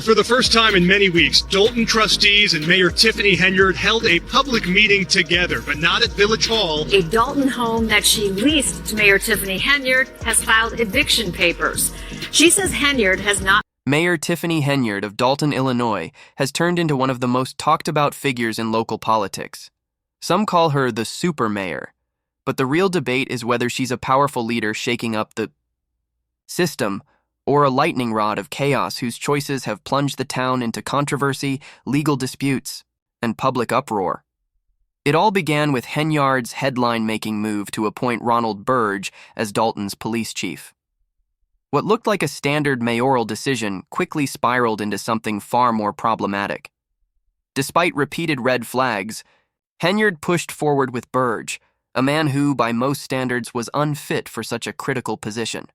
For the first time in many weeks, Dolton trustees and Mayor Tiffany Henyard held a public meeting together, but not at Village Hall. A Dolton home that she leased to Mayor Tiffany Henyard has filed eviction papers. She says Henyard has not. Mayor Tiffany Henyard of Dolton, Illinois, has turned into one of the most talked-about figures in local politics. Some call her the super mayor, but the real debate is whether she's a powerful leader shaking up the system or a lightning rod of chaos whose choices have plunged the town into controversy, legal disputes, and public uproar. It all began with Henyard's headline-making move to appoint Ronald Burge as Dolton's police chief. What looked like a standard mayoral decision quickly spiraled into something far more problematic. Despite repeated red flags, Henyard pushed forward with Burge, a man who, by most standards, was unfit for such a critical position.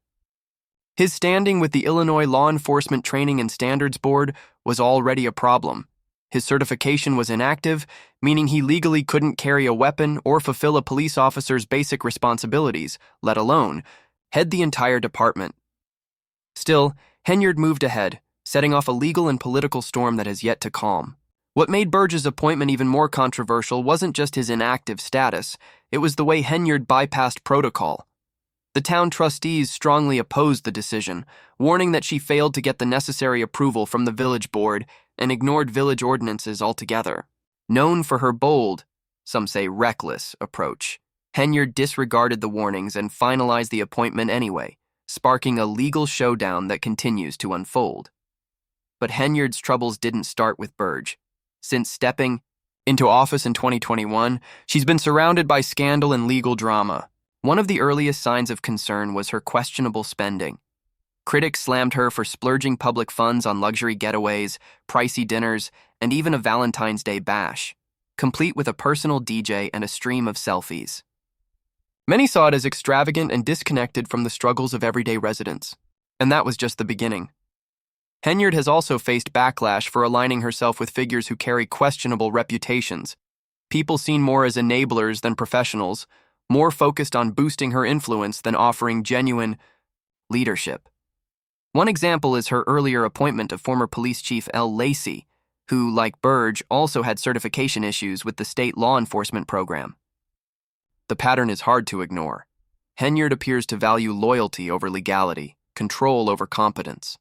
His standing with the Illinois Law Enforcement Training and Standards Board was already a problem. His certification was inactive, meaning he legally couldn't carry a weapon or fulfill a police officer's basic responsibilities, let alone head the entire department. Still, Henyard moved ahead, setting off a legal and political storm that has yet to calm. What made Burge's appointment even more controversial wasn't just his inactive status, it was the way Henyard bypassed protocol. The town trustees strongly opposed the decision, warning that she failed to get the necessary approval from the village board and ignored village ordinances altogether. Known for her bold, some say reckless, approach, Henyard disregarded the warnings and finalized the appointment anyway, sparking a legal showdown that continues to unfold. But Henyard's troubles didn't start with Burge. Since stepping into office in 2021, she's been surrounded by scandal and legal drama. One of the earliest signs of concern was her questionable spending. Critics slammed her for splurging public funds on luxury getaways, pricey dinners, and even a Valentine's Day bash, complete with a personal DJ and a stream of selfies. Many saw it as extravagant and disconnected from the struggles of everyday residents, and that was just the beginning. Henyard has also faced backlash for aligning herself with figures who carry questionable reputations, people seen more as enablers than professionals, more focused on boosting her influence than offering genuine leadership. One example is her earlier appointment of former police chief L. Lacey, who, like Burge, also had certification issues with the state law enforcement program. The pattern is hard to ignore. Henyard appears to value loyalty over legality, control over competence.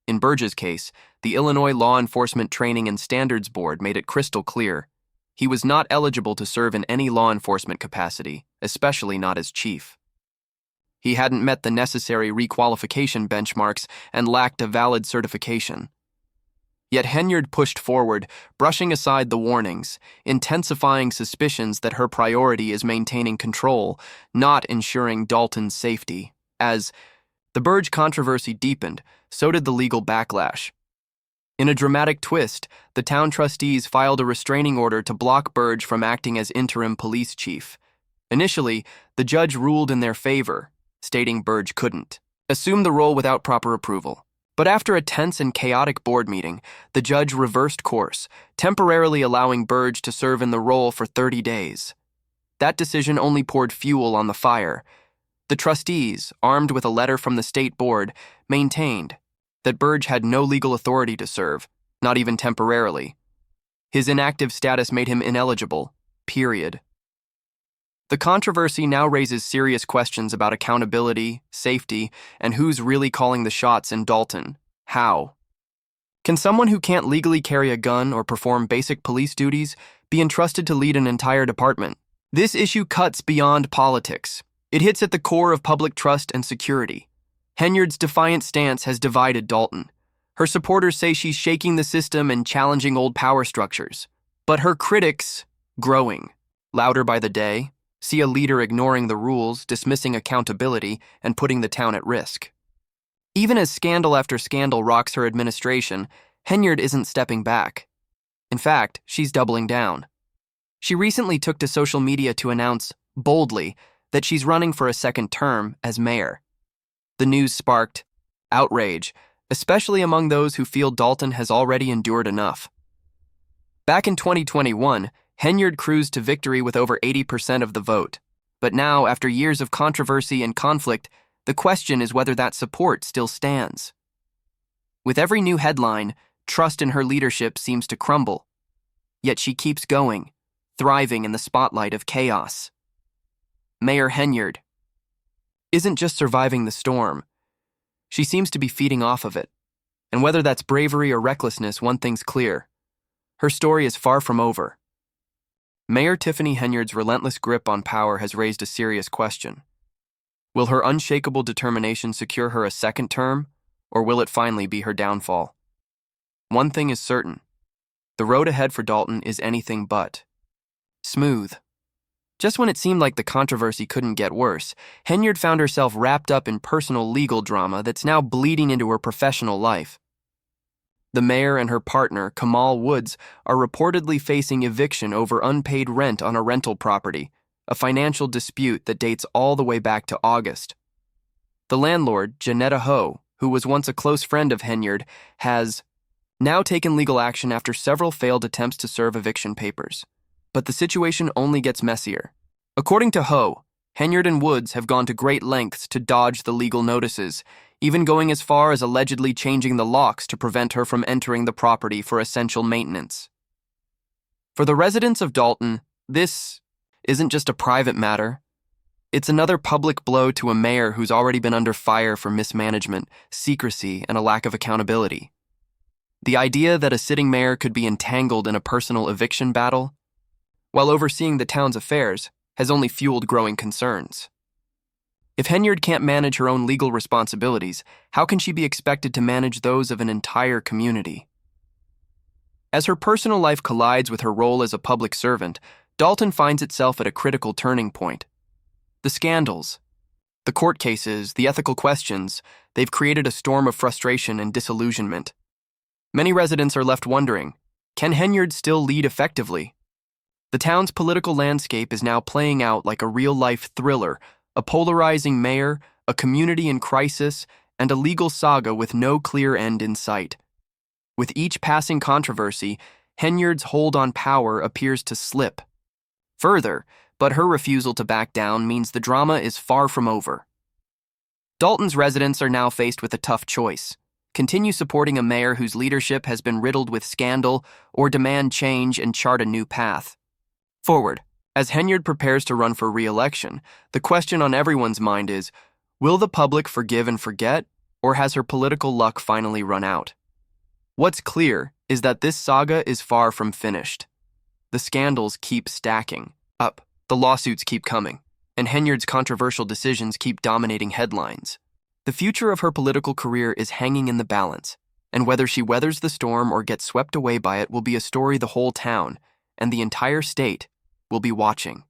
In Burge's case, the Illinois Law Enforcement Training and Standards Board made it crystal clear he was not eligible to serve in any law enforcement capacity, especially not as chief. He hadn't met the necessary requalification benchmarks and lacked a valid certification. Yet Henyard pushed forward, brushing aside the warnings, intensifying suspicions that her priority is maintaining control, not ensuring Dolton's safety. As the Burge controversy deepened, so did the legal backlash. In a dramatic twist, the town trustees filed a restraining order to block Burge from acting as interim police chief. Initially, the judge ruled in their favor, stating Burge couldn't assume the role without proper approval. But after a tense and chaotic board meeting, the judge reversed course, temporarily allowing Burge to serve in the role for 30 days. That decision only poured fuel on the fire. The trustees, armed with a letter from the state board, maintained that Burge had no legal authority to serve, not even temporarily. His inactive status made him ineligible, period. The controversy now raises serious questions about accountability, safety, and who's really calling the shots in Dolton. How? Can someone who can't legally carry a gun or perform basic police duties be entrusted to lead an entire department? This issue cuts beyond politics. It hits at the core of public trust and security. Henyard's defiant stance has divided Dolton. Her supporters say she's shaking the system and challenging old power structures. But her critics, growing, louder by the day, see a leader ignoring the rules, dismissing accountability, and putting the town at risk. Even as scandal after scandal rocks her administration, Henyard isn't stepping back. In fact, she's doubling down. She recently took to social media to announce, boldly, that she's running for a second term as mayor. The news sparked outrage, especially among those who feel Dolton has already endured enough. Back in 2021, Henyard cruised to victory with over 80% of the vote. But now, after years of controversy and conflict, the question is whether that support still stands. With every new headline, trust in her leadership seems to crumble. Yet she keeps going, thriving in the spotlight of chaos. Mayor Henyard isn't just surviving the storm. She seems to be feeding off of it. And whether that's bravery or recklessness, one thing's clear. Her story is far from over. Mayor Tiffany Henyard's relentless grip on power has raised a serious question. Will her unshakable determination secure her a second term, or will it finally be her downfall? One thing is certain. The road ahead for Dolton is anything but smooth. Just when it seemed like the controversy couldn't get worse, Henyard found herself wrapped up in personal legal drama that's now bleeding into her professional life. The mayor and her partner, Kamal Woods, are reportedly facing eviction over unpaid rent on a rental property, a financial dispute that dates all the way back to August. The landlord, Janetta Ho, who was once a close friend of Henyard, has now taken legal action after several failed attempts to serve eviction papers. But the situation only gets messier. According to Ho, Henyard and Woods have gone to great lengths to dodge the legal notices, even going as far as allegedly changing the locks to prevent her from entering the property for essential maintenance. For the residents of Dolton, this isn't just a private matter. It's another public blow to a mayor who's already been under fire for mismanagement, secrecy, and a lack of accountability. The idea that a sitting mayor could be entangled in a personal eviction battle while overseeing the town's affairs has only fueled growing concerns. If Henyard can't manage her own legal responsibilities, how can she be expected to manage those of an entire community? As her personal life collides with her role as a public servant, Dolton finds itself at a critical turning point. The scandals, the court cases, the ethical questions, they've created a storm of frustration and disillusionment. Many residents are left wondering, can Henyard still lead effectively? The town's political landscape is now playing out like a real-life thriller, a polarizing mayor, a community in crisis, and a legal saga with no clear end in sight. With each passing controversy, Henyard's hold on power appears to slip. Further, but her refusal to back down means the drama is far from over. Dolton's residents are now faced with a tough choice. Continue supporting a mayor whose leadership has been riddled with scandal, or demand change and chart a new path forward. As Henyard prepares to run for re-election, the question on everyone's mind is, will the public forgive and forget, or has her political luck finally run out? What's clear is that this saga is far from finished. The scandals keep stacking up, the lawsuits keep coming, and Henyard's controversial decisions keep dominating headlines. The future of her political career is hanging in the balance, and whether she weathers the storm or gets swept away by it will be a story the whole town, and the entire state, will be watching.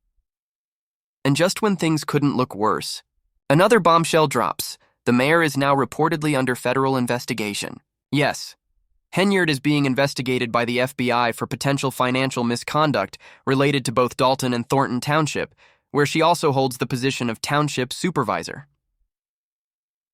And just when things couldn't look worse, another bombshell drops. The mayor is now reportedly under federal investigation. Yes, Henyard is being investigated by the FBI for potential financial misconduct related to both Dolton and Thornton Township, where she also holds the position of township supervisor.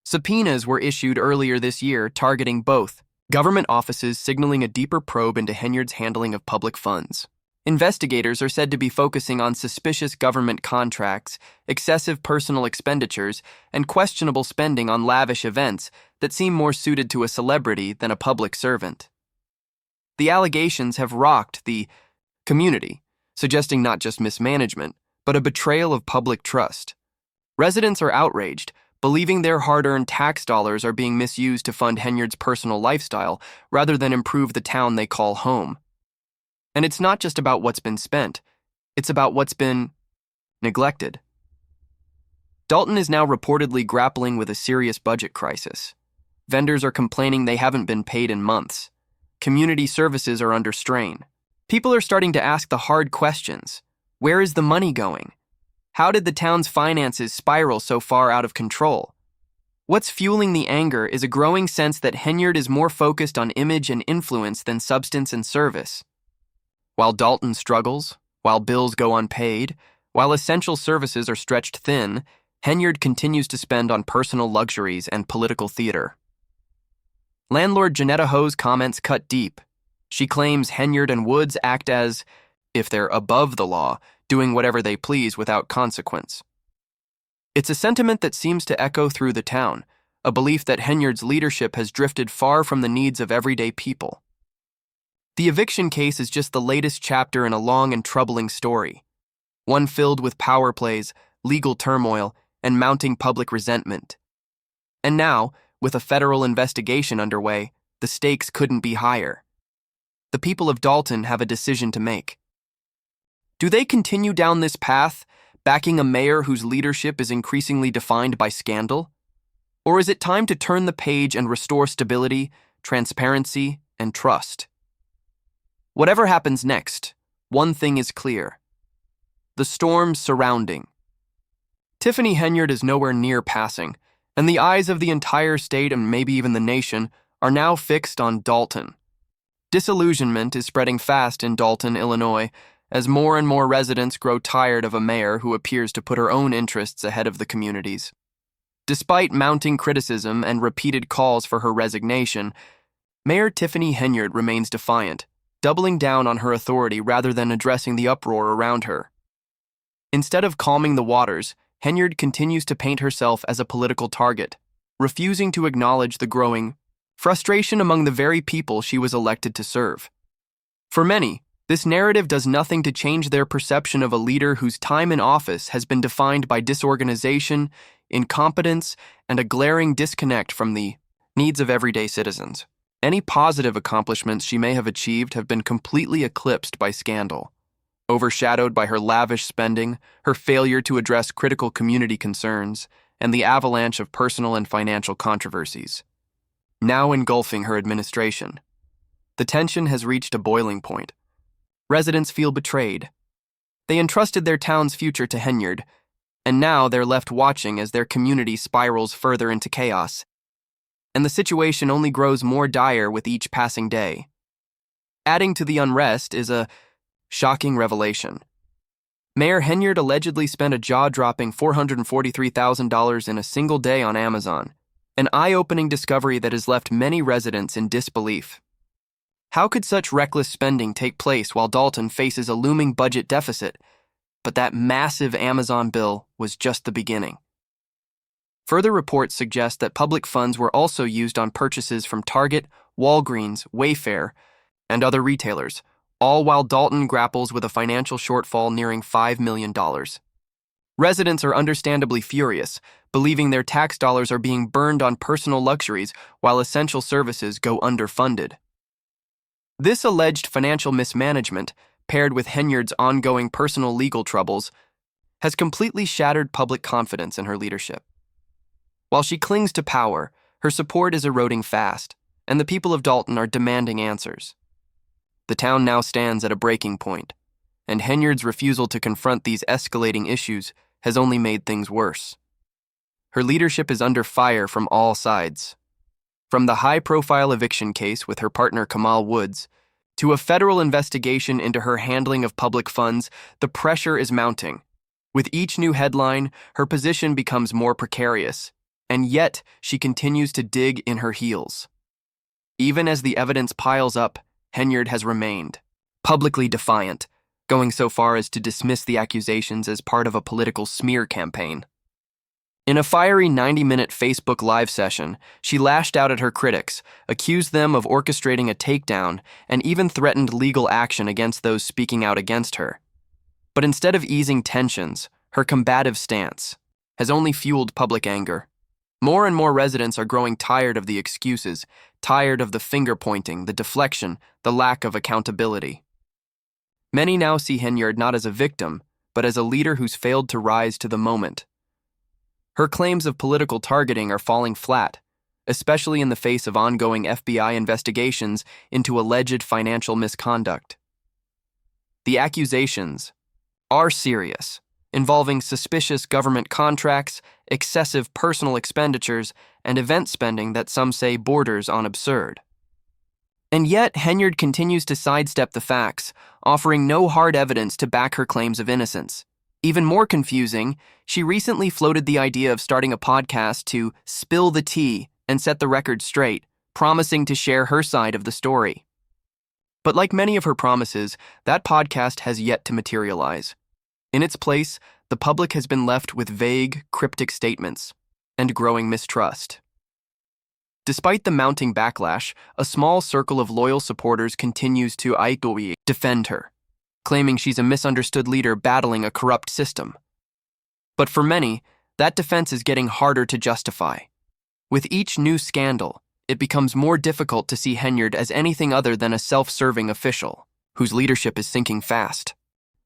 Subpoenas were issued earlier this year targeting both government offices, signaling a deeper probe into Henyard's handling of public funds. Investigators are said to be focusing on suspicious government contracts, excessive personal expenditures, and questionable spending on lavish events that seem more suited to a celebrity than a public servant. The allegations have rocked the community, suggesting not just mismanagement, but a betrayal of public trust. Residents are outraged, believing their hard-earned tax dollars are being misused to fund Henyard's personal lifestyle rather than improve the town they call home. And it's not just about what's been spent, it's about what's been neglected. Dolton is now reportedly grappling with a serious budget crisis. Vendors are complaining they haven't been paid in months. Community services are under strain. People are starting to ask the hard questions. Where is the money going? How did the town's finances spiral so far out of control? What's fueling the anger is a growing sense that Henyard is more focused on image and influence than substance and service. While Dolton struggles, while bills go unpaid, while essential services are stretched thin, Henyard continues to spend on personal luxuries and political theater. Landlord Janetta Ho's comments cut deep. She claims Henyard and Woods act as if they're above the law, doing whatever they please without consequence. It's a sentiment that seems to echo through the town, a belief that Henyard's leadership has drifted far from the needs of everyday people. The eviction case is just the latest chapter in a long and troubling story, one filled with power plays, legal turmoil, and mounting public resentment. And now, with a federal investigation underway, the stakes couldn't be higher. The people of Dolton have a decision to make. Do they continue down this path, backing a mayor whose leadership is increasingly defined by scandal? Or is it time to turn the page and restore stability, transparency, and trust? Whatever happens next, one thing is clear: the storm surrounding Tiffany Henyard is nowhere near passing, and the eyes of the entire state and maybe even the nation are now fixed on Dolton. Disillusionment is spreading fast in Dolton, Illinois, as more and more residents grow tired of a mayor who appears to put her own interests ahead of the community's. Despite mounting criticism and repeated calls for her resignation, Mayor Tiffany Henyard remains defiant, doubling down on her authority rather than addressing the uproar around her. Instead of calming the waters, Henyard continues to paint herself as a political target, refusing to acknowledge the growing frustration among the very people she was elected to serve. For many, this narrative does nothing to change their perception of a leader whose time in office has been defined by disorganization, incompetence, and a glaring disconnect from the needs of everyday citizens. Any positive accomplishments she may have achieved have been completely eclipsed by scandal, overshadowed by her lavish spending, her failure to address critical community concerns, and the avalanche of personal and financial controversies now engulfing her administration. The tension has reached a boiling point. Residents feel betrayed. They entrusted their town's future to Henyard, and now they're left watching as their community spirals further into chaos. And the situation only grows more dire with each passing day. Adding to the unrest is a shocking revelation. Mayor Henyard allegedly spent a jaw-dropping $443,000 in a single day on Amazon, an eye-opening discovery that has left many residents in disbelief. How could such reckless spending take place while Dolton faces a looming budget deficit? But that massive Amazon bill was just the beginning. Further reports suggest that public funds were also used on purchases from Target, Walgreens, Wayfair, and other retailers, all while Dolton grapples with a financial shortfall nearing $5 million. Residents are understandably furious, believing their tax dollars are being burned on personal luxuries while essential services go underfunded. This alleged financial mismanagement, paired with Henyard's ongoing personal legal troubles, has completely shattered public confidence in her leadership. While she clings to power, her support is eroding fast, and the people of Dolton are demanding answers. The town now stands at a breaking point, and Henyard's refusal to confront these escalating issues has only made things worse. Her leadership is under fire from all sides. From the high-profile eviction case with her partner Kamal Woods, to a federal investigation into her handling of public funds, the pressure is mounting. With each new headline, her position becomes more precarious, and yet she continues to dig in her heels. Even as the evidence piles up, Henyard has remained publicly defiant, going so far as to dismiss the accusations as part of a political smear campaign. In a fiery 90-minute Facebook Live session, she lashed out at her critics, accused them of orchestrating a takedown, and even threatened legal action against those speaking out against her. But instead of easing tensions, her combative stance has only fueled public anger. More and more residents are growing tired of the excuses, tired of the finger-pointing, the deflection, the lack of accountability. Many now see Henyard not as a victim, but as a leader who's failed to rise to the moment. Her claims of political targeting are falling flat, especially in the face of ongoing FBI investigations into alleged financial misconduct. The accusations are serious, involving suspicious government contracts, excessive personal expenditures, and event spending that some say borders on absurd. And yet, Henyard continues to sidestep the facts, offering no hard evidence to back her claims of innocence. Even more confusing, she recently floated the idea of starting a podcast to spill the tea and set the record straight, promising to share her side of the story. But like many of her promises, that podcast has yet to materialize. In its place, the public has been left with vague, cryptic statements and growing mistrust. Despite the mounting backlash, a small circle of loyal supporters continues to defend her, claiming she's a misunderstood leader battling a corrupt system. But for many, that defense is getting harder to justify. With each new scandal, it becomes more difficult to see Henyard as anything other than a self-serving official, whose leadership is sinking fast.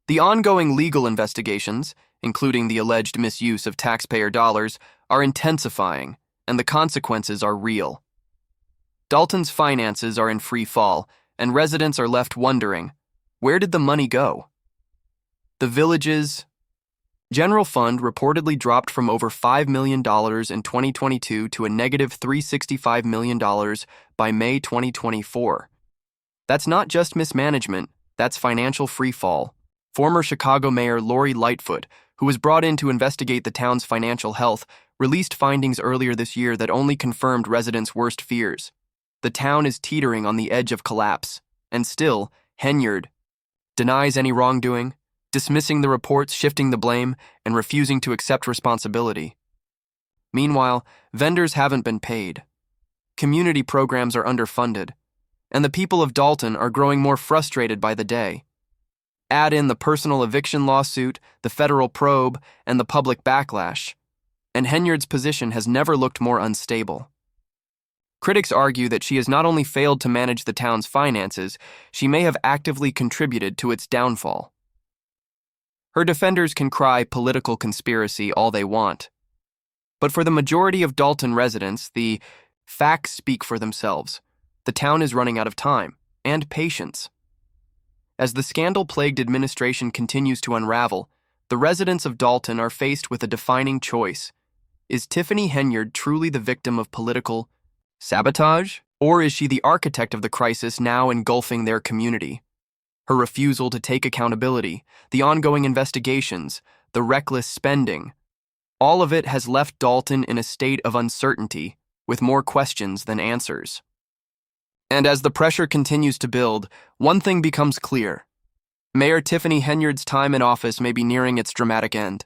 The ongoing legal investigations, including the alleged misuse of taxpayer dollars, are intensifying, and the consequences are real. Dolton's finances are in free fall, and residents are left wondering, where did the money go? The village's general fund reportedly dropped from over $5 million in 2022 to a negative $365 million by May 2024. That's not just mismanagement, that's financial free fall. Former Chicago Mayor Lori Lightfoot, who was brought in to investigate the town's financial health, released findings earlier this year that only confirmed residents' worst fears. The town is teetering on the edge of collapse, and still, Henyard denies any wrongdoing, dismissing the reports, shifting the blame, and refusing to accept responsibility. Meanwhile, vendors haven't been paid. Community programs are underfunded, and the people of Dolton are growing more frustrated by the day. Add in the personal eviction lawsuit, the federal probe, and the public backlash, and Henyard's position has never looked more unstable. Critics argue that she has not only failed to manage the town's finances, she may have actively contributed to its downfall. Her defenders can cry political conspiracy all they want. But for the majority of Dolton residents, the facts speak for themselves. The town is running out of time and patience. As the scandal-plagued administration continues to unravel, the residents of Dolton are faced with a defining choice. Is Tiffany Henyard truly the victim of political sabotage? Or is she the architect of the crisis now engulfing their community? Her refusal to take accountability, the ongoing investigations, the reckless spending, all of it has left Dolton in a state of uncertainty, with more questions than answers. And as the pressure continues to build, one thing becomes clear. Mayor Tiffany Henyard's time in office may be nearing its dramatic end.